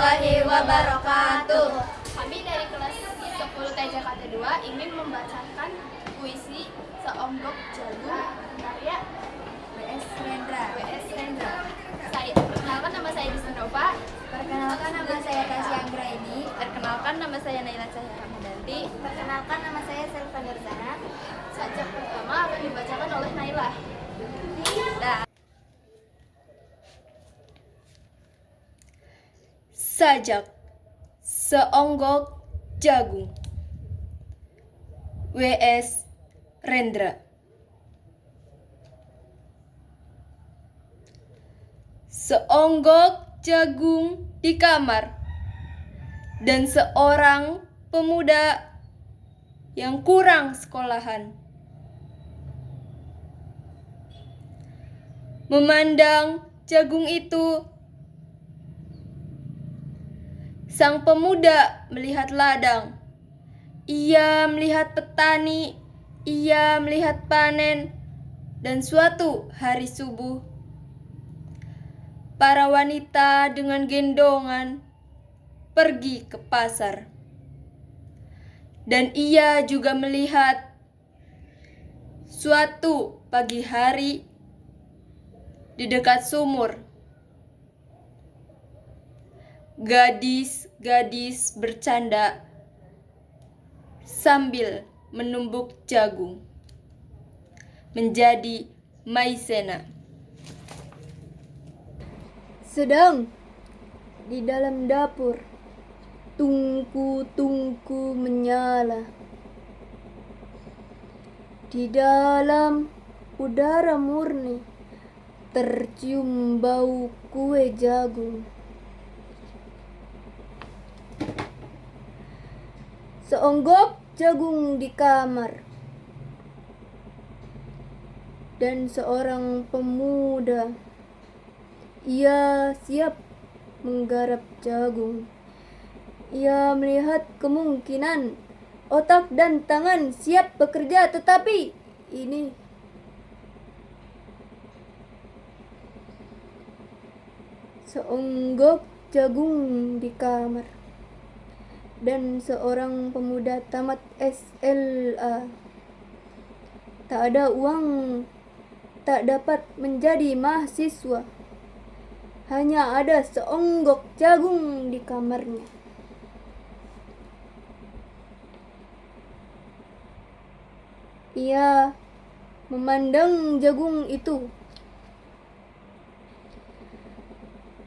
warahmatullahi wabarakatuh. Kami dari kelas 10 TJKT 2 ingin membacakan puisi Seonggok Jagung karya W.S. Rendra. Perkenalkan nama saya Disnova. Perkenalkan nama saya Tasya Anggraini. Perkenalkan nama saya Naila Cahya Ramadanti. Perkenalkan nama saya Selva Nurzana. Sajak pertama akan dibacakan oleh Naila. Sajak Seonggok Jagung W.S. Rendra. Seonggok jagung di kamar, dan seorang pemuda yang kurang sekolahan memandang jagung itu. Sang pemuda melihat ladang, ia melihat petani, ia melihat panen, dan suatu hari subuh, para wanita dengan gendongan pergi ke pasar. Dan ia juga melihat suatu pagi hari di dekat sumur, gadis-gadis bercanda sambil menumbuk jagung menjadi maizena. Sedang di dalam dapur, tungku-tungku menyala. Di dalam udara murni tercium bau kue jagung. Seonggok jagung di kamar, dan seorang pemuda, ia siap menggarap jagung. Ia melihat kemungkinan otak dan tangan siap bekerja, tetapi ini seonggok jagung di kamar, dan seorang pemuda tamat SLA. Tak ada uang, tak dapat menjadi mahasiswa. Hanya ada seonggok jagung di kamarnya. Ia memandang jagung itu,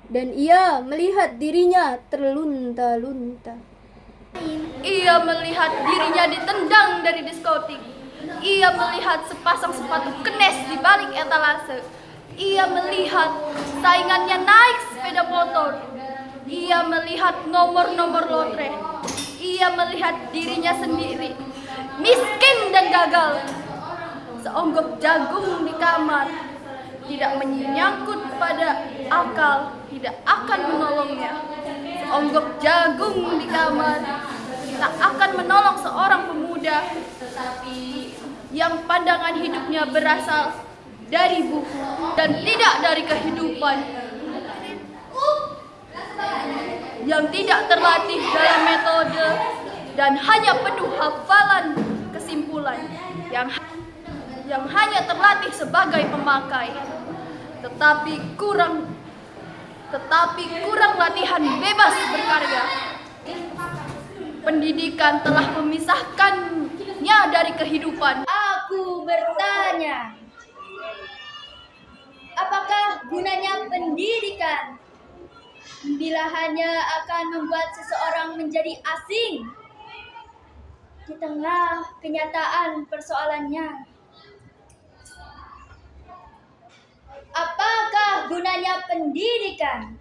dan ia melihat dirinya terlunta-lunta. Ia melihat dirinya ditendang dari diskotik. Ia melihat sepasang sepatu kenes di balik etalase. Ia melihat saingannya naik sepeda motor. Ia melihat nomor-nomor lotre. Ia melihat dirinya sendiri miskin dan gagal. Seonggok jagung di kamar tidak menyangkut pada akal, tidak akan menolongnya. Seonggok jagung di kamar tak akan menolong seorang pemuda yang pandangan hidupnya berasal dari buku dan tidak dari kehidupan, yang tidak terlatih dalam metode dan hanya penuh hafalan kesimpulan, yang hanya terlatih sebagai pemakai, tetapi kurang latihan bebas berkarya. Pendidikan telah memisahkannya dari kehidupan. Aku bertanya, apakah gunanya pendidikan bila hanya akan membuat seseorang menjadi asing di tengah kenyataan persoalannya? Apakah gunanya pendidikan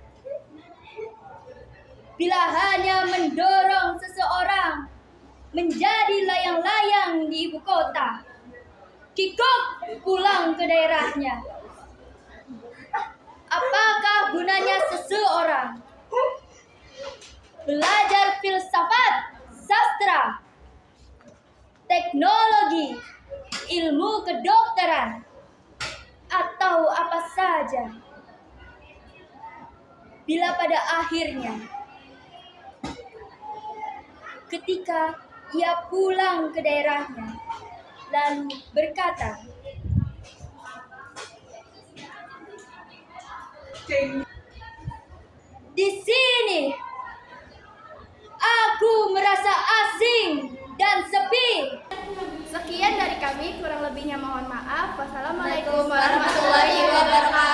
bila hanya mendorong seseorang menjadi layang-layang di ibu kota, kikuk pulang ke daerahnya? Apakah gunanya seseorang belajar filsafat, sastra, teknologi, ilmu kedokteran, atau apa saja, bila pada akhirnya ketika ia pulang ke daerahnya, lalu berkata, "Di sini aku merasa asing dan sepi." Sekian dari kami, kurang lebihnya mohon maaf. Wassalamualaikum warahmatullahi wabarakatuh.